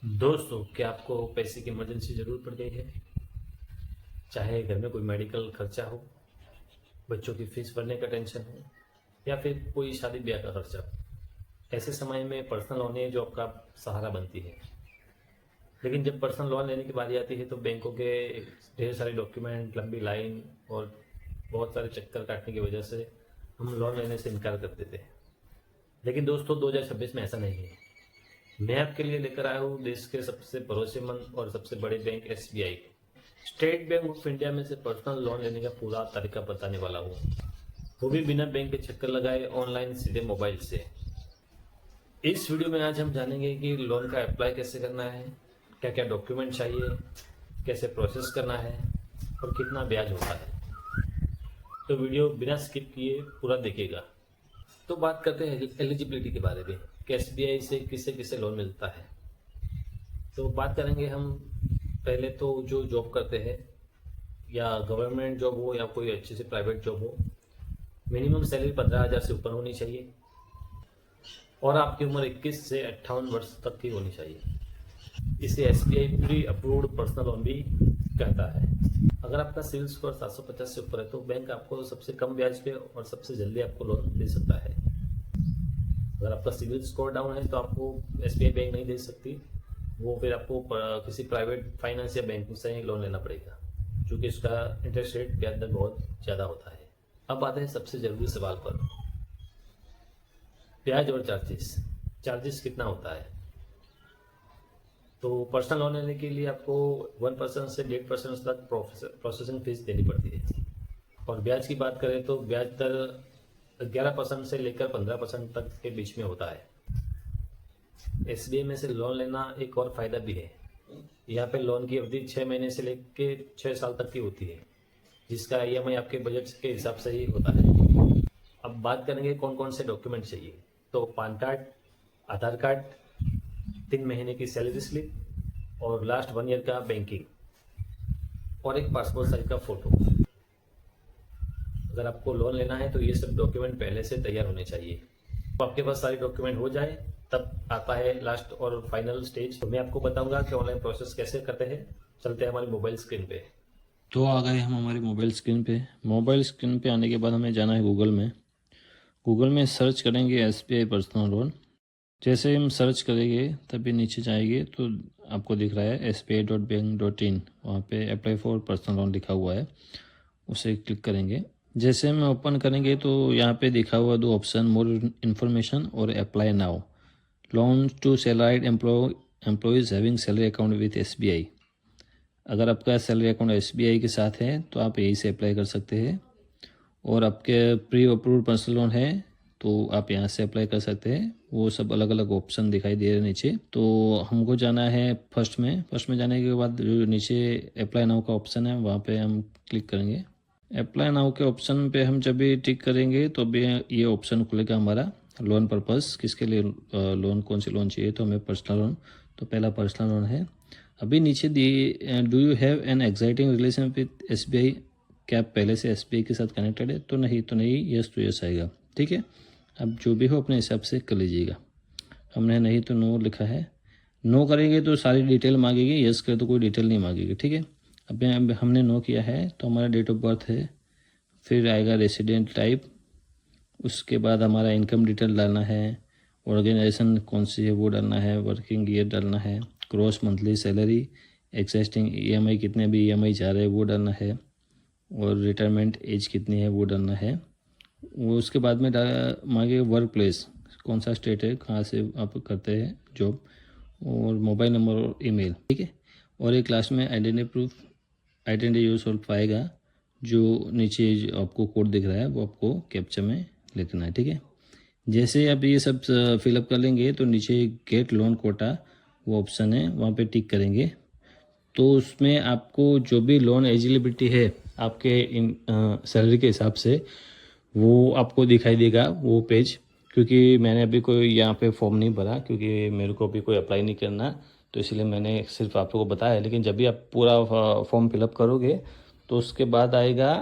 दोस्तों, क्या आपको पैसे की इमरजेंसी ज़रूर पड़ गई है? चाहे घर में कोई मेडिकल खर्चा हो, बच्चों की फीस भरने का टेंशन हो, या फिर कोई शादी ब्याह का खर्चा हो। ऐसे समय में पर्सनल लोन है जो आपका सहारा बनती है। लेकिन जब पर्सनल लोन लेने की बारी आती है तो बैंकों के ढेर सारे डॉक्यूमेंट, लंबी लाइन और बहुत सारे चक्कर काटने की वजह से हम लोन लेने से इनकार कर देते हैं। लेकिन दोस्तों, 2026 में ऐसा नहीं है। मैं आपके लिए लेकर आया हूँ देश के सबसे भरोसेमंद और सबसे बड़े बैंक एसबीआई को। स्टेट बैंक ऑफ इंडिया में से पर्सनल लोन लेने का पूरा तरीका बताने वाला हूँ, वो भी बिना बैंक के चक्कर लगाए, ऑनलाइन, सीधे मोबाइल से। इस वीडियो में आज हम जानेंगे कि लोन का अप्लाई कैसे करना है, क्या क्या डॉक्यूमेंट चाहिए, कैसे प्रोसेस करना है और कितना ब्याज होता है। तो वीडियो बिना स्किप किए पूरा देखिएगा। तो बात करते हैं एलिजिबिलिटी के बारे में कि एसबीआई से किसे किसे लोन मिलता है। तो बात करेंगे हम पहले तो जो जॉब करते हैं, या गवर्नमेंट जॉब हो या कोई अच्छी सी प्राइवेट जॉब हो, मिनिमम सैलरी 15,000 से ऊपर होनी चाहिए और आपकी उम्र 21 से 58 वर्ष तक की होनी चाहिए। इसे SBI pre approved personal loan भी कहता है। अगर आपका सिविल स्कोर 750 से ऊपर है तो बैंक आपको सबसे कम ब्याज पे और सबसे जल्दी आपको लोन दे सकता है। अगर आपका सिविल स्कोर डाउन है तो आपको एसबीआई बैंक नहीं दे सकती, वो फिर आपको किसी प्राइवेट फाइनेंस या बैंक से ही लोन लेना पड़ेगा, क्योंकि इसका इंटरेस्ट रेट ब्याज दर बहुत ज़्यादा होता है। अब आते हैं सबसे ज़रूरी सवाल पर, ब्याज और चार्जेस। चार्जेस कितना होता है? तो पर्सनल लोन लेने के लिए आपको 1% से 1.5% तक प्रोसेसिंग फीस देनी पड़ती है। और ब्याज की बात करें तो ब्याज दर 11% से लेकर 15% तक के बीच में होता है। एसबीआई में से लोन लेना एक और फायदा भी है। यहाँ पे लोन की अवधि 6 महीने से लेकर 6 साल तक की होती है, जिसका ईएमआई आपके बजट के हिसाब से ही होता है। अब बात करेंगे कौन कौन से डॉक्यूमेंट चाहिए। तो पैन कार्ड, आधार कार्ड, 3 महीने की सैलरी स्लिप और लास्ट 1 ईयर का बैंकिंग और एक पासपोर्ट साइज का फोटो। अगर आपको लोन लेना है तो ये सब डॉक्यूमेंट पहले से तैयार होने चाहिए। तो आपके पास सारे डॉक्यूमेंट हो जाए तब आता है लास्ट और फाइनल स्टेज। तो मैं आपको बताऊंगा कि ऑनलाइन प्रोसेस कैसे करते हैं। चलते हैं हमारी मोबाइल स्क्रीन पे। तो आ गए हम हमारी मोबाइल स्क्रीन पे आने के बाद हमें जाना है गूगल में सर्च करेंगे एसबीआई पर्सनल लोन। जैसे हम सर्च करेंगे तभी नीचे जाएंगे तो आपको दिख रहा है sbi.bank.in, वहाँ पे अप्लाई फॉर पर्सनल लोन लिखा हुआ है, उसे क्लिक करेंगे। जैसे हम ओपन करेंगे तो यहाँ पे दिखा हुआ 2 ऑप्शन, मोर इन्फॉर्मेशन और apply now. Loan to salaried employees having salary account with SBI. अगर आपका सैलरी अकाउंट एसबीआई के साथ है तो आप यहीं से अप्लाई कर सकते हैं, और आपके प्री अप्रूव्ड पर्सनल लोन है तो आप यहाँ से अप्लाई कर सकते हैं। वो सब अलग अलग ऑप्शन दिखाई दे रहे हैं नीचे। तो हमको जाना है फर्स्ट में जाने के बाद जो नीचे अप्लाई नाउ का ऑप्शन है वहाँ पे हम क्लिक करेंगे। अप्लाई नाउ के ऑप्शन पे हम जब भी टिक करेंगे तो भी ये ऑप्शन खुलेगा हमारा लोन पर्पस, किसके लिए लोन, कौन सी लोन चाहिए। तो हमें पर्सनल लोन, तो पहला पर्सनल लोन है। अभी नीचे दी do you have an exciting relation with SBI, क्या आप पहले से एसबीआई के साथ कनेक्टेड है? तो नहीं, यस तो यस आएगा। ठीक है, अब जो भी हो अपने हिसाब से कर लीजिएगा। हमने नहीं तो नो लिखा है। नो करेंगे तो सारी डिटेल मांगेगी, यस करे तो कोई डिटेल नहीं मांगेगी। ठीक है, अब हमने नो किया है तो हमारा डेट ऑफ बर्थ है, फिर आएगा रेसिडेंट टाइप, उसके बाद हमारा इनकम डिटेल डालना है, ऑर्गेनाइजेशन कौन सी है वो डालना है, वर्किंग ईयर डालना है, cross monthly salary, existing EMI कितने भी ईएमआई जा रहे हैं वो डालना है, और रिटायरमेंट एज कितनी है वो डालना है। वो उसके बाद में मांगे वर्क प्लेस, कौन सा स्टेट है, कहाँ से आप करते हैं जॉब, और मोबाइल नंबर और ईमेल। ठीक है, और एक लास्ट में आइडेंटिटी यूजर आएगा, जो नीचे आपको कोड दिख रहा है वो आपको कैप्चा में लिखना है। ठीक है, जैसे आप ये सब फिलअप कर लेंगे तो नीचे गेट लोन कोटा वो ऑप्शन है, वहाँ पे टिक करेंगे तो उसमें आपको जो भी लोन एलिजिबिलिटी है आपके सैलरी के हिसाब से वो आपको दिखाई देगा वो पेज। क्योंकि मैंने अभी कोई यहाँ पे फॉर्म नहीं भरा, क्योंकि मेरे को अभी कोई अप्लाई नहीं करना, तो इसलिए मैंने सिर्फ आप लोगों को बताया। लेकिन जब भी आप पूरा फॉर्म फिलअप करोगे तो उसके बाद आएगा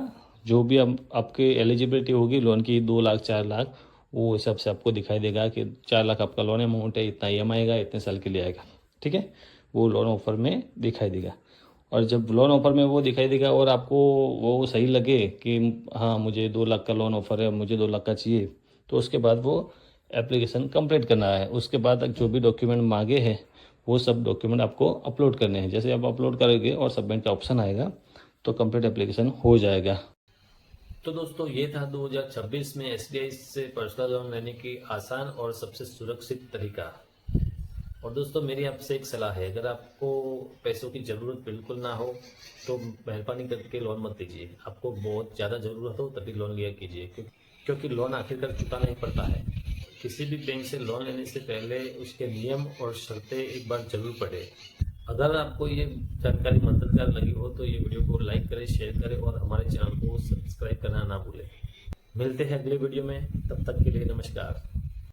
जो भी आपकी एलिजिबिलिटी होगी लोन की, 2 लाख 4 लाख, वो हिसाब से आपको दिखाई देगा कि 4 लाख आपका लोन अमाउंट है, इतना ईएमआई आएगा, इतने साल के लिए आएगा। ठीक है, वो लोन ऑफर में दिखाई देगा। और जब लोन ऑफर में वो दिखाई देगा और आपको वो सही लगे कि हाँ मुझे 2 लाख का लोन ऑफर है, मुझे 2 लाख का चाहिए, तो उसके बाद वो एप्लीकेशन कंप्लीट करना है। उसके बाद जो भी डॉक्यूमेंट मांगे हैं वो सब डॉक्यूमेंट आपको अपलोड करने हैं। जैसे आप अपलोड करोगे और सबमिट का ऑप्शन आएगा तो कंप्लीट एप्लीकेशन हो जाएगा। तो दोस्तों ये था 2026 में SBI से पर्सनल लोन लेने की आसान और सबसे सुरक्षित तरीका। और दोस्तों मेरी आपसे एक सलाह है, अगर आपको पैसों की ज़रूरत बिल्कुल ना हो तो मेहरबानी करके लोन मत लीजिए। आपको बहुत ज़्यादा ज़रूरत हो तभी लोन लिया कीजिए, क्योंकि लोन आखिरकार चुकाना ही पड़ता है। किसी भी बैंक से लोन लेने से पहले उसके नियम और शर्तें एक बार जरूर पढ़ें। अगर आपको ये जानकारी मददगार लगी हो तो ये वीडियो को लाइक करें, शेयर करें और हमारे चैनल को सब्सक्राइब करना ना भूलें। मिलते हैं अगले वीडियो में, तब तक के लिए नमस्कार।